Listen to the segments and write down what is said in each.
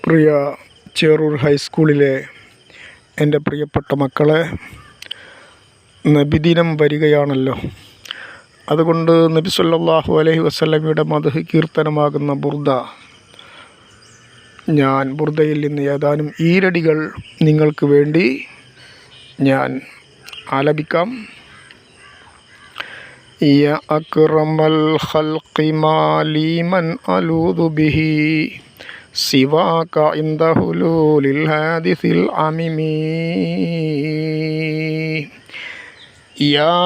പ്രിയ ചേറൂർ ഹൈസ്കൂളിലെ എൻ്റെ പ്രിയപ്പെട്ട മക്കളെ, നബിദിനം വരികയാണല്ലോ. അതുകൊണ്ട് നബി സല്ലല്ലാഹു അലൈഹി വസല്ലമയുടെ മദ്ഹ് കീർത്തനമാകുന്ന ബുർദയിൽ നിന്ന് ഏതാനും ഈരടികൾ നിങ്ങൾക്ക് വേണ്ടി ഞാൻ ആലപിക്കാം. യാ അക്റമൽ ഖൽഖി മാലി മൻ അലൂദു ബിഹി സിവാക ഇൻദ ഹുലൂലിൽ ഹാദിസിൽ അമിമി. യാ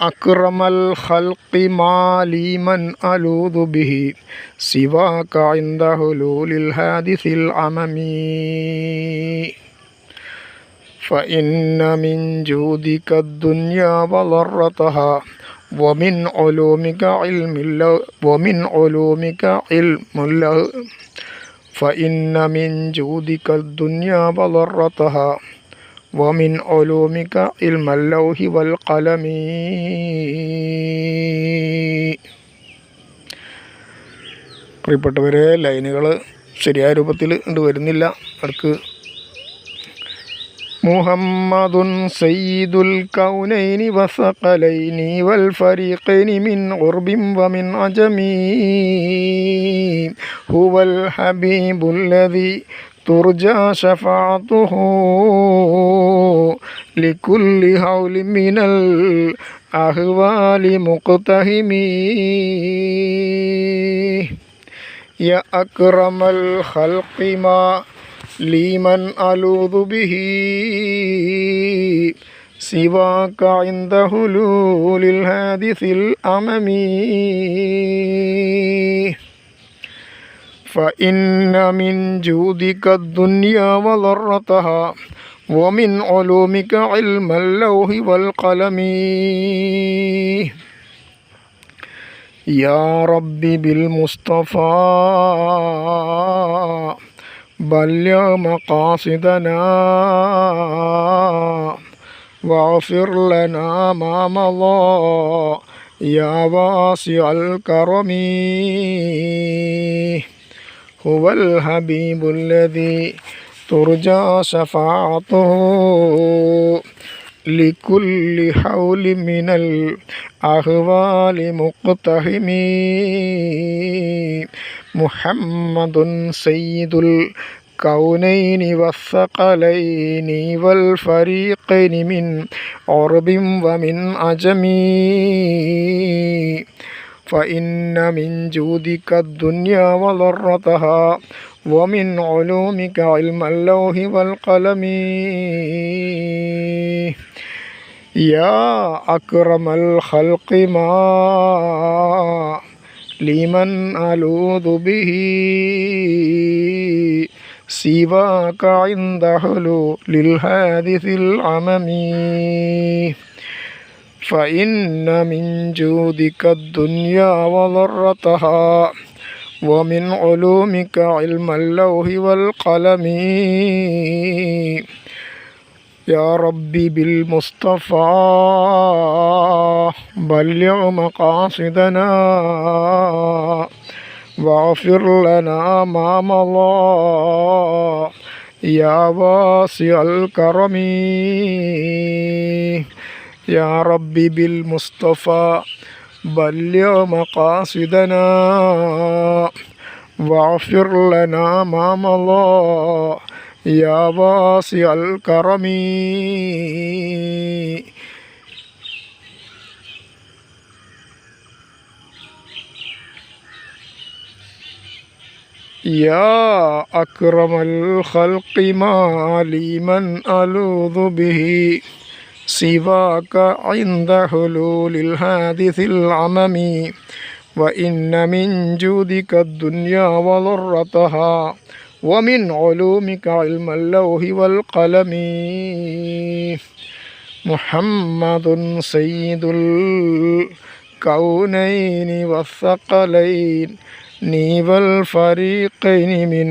അക്റമൽ ഖൽഖി മാലി മൻ അലൂദു ബിഹി സിവാക ഇൻദ ഹുലൂലിൽ ഹാദിസിൽ അമമി. فإن من جودك الدنيا وضرتها ومن علومك علم الله فإن من جودك الدنيا وضرتها ومن علومك علم اللوح والقلم. പ്രിയപ്പെട്ടവരെ, ലൈനുകൾ ശരിയായ രൂപത്തിൽ വരുന്നില്ല. അവർക്ക് മുഹമ്മദുൻ സയ്യിദുൽ കൗനൈനി വസഖലൈനി വൽ ഫരീഖൈനി മിൻ ഉർബിൻ വമിൻ അജമി. ഹുവൽ ഹബീബുല്ലദി തുർജാ ശഫാഅതുഹു ലികുല്ലി ഹൗലി മിനൽ അഹ്വാലി മുഖ്തഹിമി. യാ അക്റമൽ ഖൽഖി മാ ലീമൻ അലൂദു ബിഹി സിവാക ഇൻദ ഹുലൂലിൽ ഹാദിസിൽ അമമി. ഫഇന്ന മിൻ ജൂദിക ദുനിയാ വദറതഹാ വമിൻ ഉലൂമിക ഇൽമൽ ലൗഹി വൽ ഖലമി. യാ റബ്ബി ബിൽ മുസ്തഫാ بلغ مقاصدنا واغفر لنا ما مضى يا واسع الكرم. هو الحبيب الذي ترجى شفاعته لكل حول من الأهوال مقتحم. محمد سيد الكونين والثقلين والفريقين من عرب ومن عجم. فإن من جودك الدنيا وضرتها ومن علومك علم اللوح والقلم. يا أكرم الخلق ما لمن ألوذ به سواك عند حلول الحادث العمم. فإن من جودك الدنيا وضرتها ومن علومك علم اللوح والقلم. يا ربي بالمصطفى بلغ مقاصدنا واغفر لنا ما مضى يا واسع الكرم. يا ربي بالمصطفى بلغ مقاصدنا واغفر لنا ما مضى يا واسع الكرم. يا أكرم الخلق ما لي من ألوذ به سواك عند حلول الحادث العمم. وإن من جودك الدنيا وضرتها ومن علومك علم اللوح والقلم. محمد سيد الكونين والثقلين والفريقين من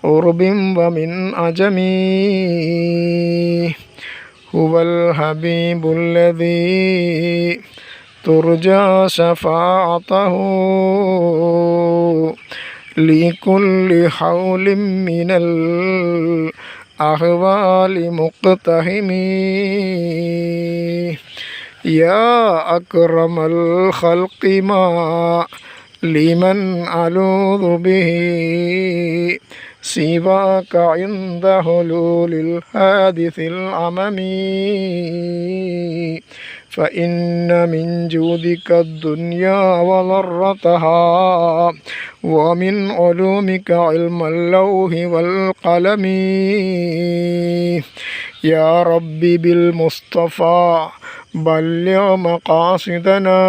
عرب ومن عجم. هو الحبيب الذي ترجى شفاعته لكل حول من الأحوال مقتحم يا أكرم الخلق ما لمن ألوذ به سواك عند حلول الحادث الأمم فإن من جودك الدنيا وضرتها ومن علومك علم اللوح والقلم يا ربي بالمصطفى بلغ مقاصدنا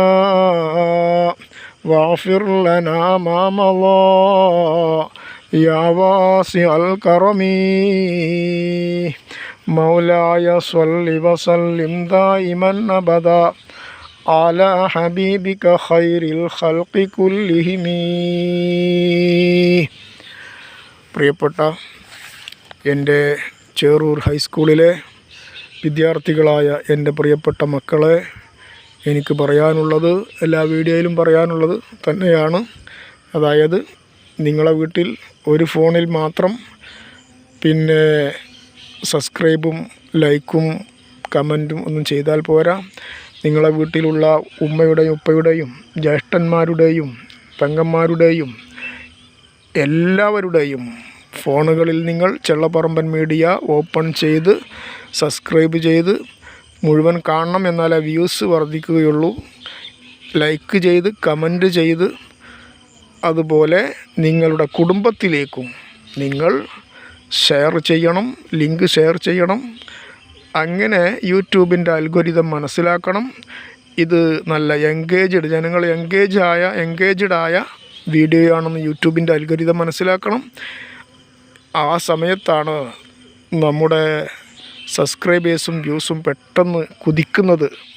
واغفر لنا ما مضى يا واسع الكرم مولاي صل وسلم دائما أبدا على حبيبك خير الخلق كلهم. പ്രിയപ്പെട്ട എൻ്റെ ചേറൂർ ഹൈസ്കൂളിലെ വിദ്യാർത്ഥികളായ എൻ്റെ പ്രിയപ്പെട്ട മക്കളെ, എനിക്ക് പറയാനുള്ളത് എല്ലാ വീഡിയോയിലും പറയാനുള്ളത് തന്നെയാണ്. അതായത് നിങ്ങളെ വീട്ടിൽ ഒരു ഫോണിൽ മാത്രം പിന്നെ സബ്സ്ക്രൈബും ലൈക്കും കമൻറ്റും ഒന്നും ചെയ്താൽ പോരാ. നിങ്ങളെ വീട്ടിലുള്ള ഉമ്മയുടെയും ഉപ്പയുടെയും ജ്യേഷ്ഠന്മാരുടെയും പെങ്ങന്മാരുടെയും എല്ലാവരുടെയും ഫോണുകളിൽ നിങ്ങൾ ചെള്ളപ്പറമ്പൻ മീഡിയ ഓപ്പൺ ചെയ്ത് സബ്സ്ക്രൈബ് ചെയ്ത് മുഴുവൻ കാണണം. എന്നാലേ വ്യൂസ് വർദ്ധിക്കുകയുള്ളൂ. ലൈക്ക് ചെയ്ത് കമൻറ്റ് ചെയ്ത് അതുപോലെ നിങ്ങളുടെ കുടുംബത്തിലേക്കും നിങ്ങൾ ഷെയർ ചെയ്യണം, ലിങ്ക് ഷെയർ ചെയ്യണം. അങ്ങനെ യൂട്യൂബിൻ്റെ അൽഗോരിതം മനസ്സിലാക്കണം. ഇത് നല്ല ജനങ്ങൾ എൻഗേജ്ഡ് ആയ വീഡിയോ ആണെന്ന് യൂട്യൂബിൻ്റെ അൽഗോരിതം മനസ്സിലാക്കണം. ആ സമയത്താണ് നമ്മുടെ സബ്സ്ക്രൈബേഴ്സും വ്യൂസും പെട്ടെന്ന്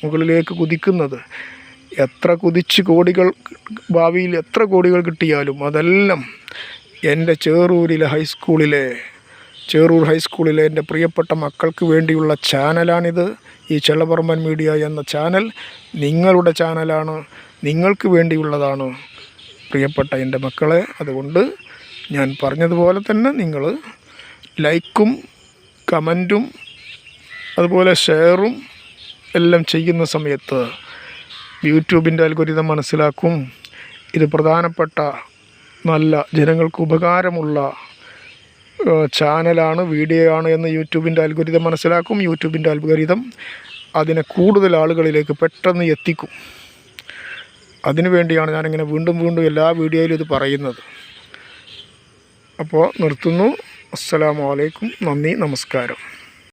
മുകളിലേക്ക് കുതിക്കുന്നത്. എത്ര കുതിച്ച് ഭാവിയിൽ എത്ര കോടികൾ കിട്ടിയാലും അതെല്ലാം എൻ്റെ ചേറൂർ ഹൈസ്കൂളിലെ എൻ്റെ പ്രിയപ്പെട്ട മക്കൾക്ക് വേണ്ടിയുള്ള ചാനലാണിത്. ഈ ചെള്ളപ്പറമ്പൻ മീഡിയ എന്ന ചാനൽ നിങ്ങളുടെ ചാനലാണ്, നിങ്ങൾക്ക് വേണ്ടിയുള്ളതാണ് പ്രിയപ്പെട്ട എൻ്റെ മക്കളെ. അതുകൊണ്ട് ഞാൻ പറഞ്ഞതുപോലെ തന്നെ നിങ്ങൾ ലൈക്കും കമൻറ്റും അതുപോലെ ഷെയറും എല്ലാം ചെയ്യുന്ന സമയത്ത് യൂട്യൂബിൻ്റെ അൽഗോരിതം മനസ്സിലാക്കും. ഇത് പ്രധാനപ്പെട്ട നല്ല ജനങ്ങൾക്ക് ഉപകാരമുള്ള ചാനലാണ്, വീഡിയോ ആണ് എന്ന് യൂട്യൂബിൻ്റെ അൽഗോരിതം മനസ്സിലാക്കും. യൂട്യൂബിൻ്റെ അൽഗോരിതം അതിനെ കൂടുതൽ ആളുകളിലേക്ക് പെട്ടെന്ന് എത്തിക്കും. അതിനുവേണ്ടിയാണ് ഞാനിങ്ങനെ വീണ്ടും എല്ലാ വീഡിയോയിലും ഇത് പറയുന്നത്. അപ്പോൾ നിർത്തുന്നു. അസ്സലാമു അലൈക്കും. നന്ദി, നമസ്കാരം.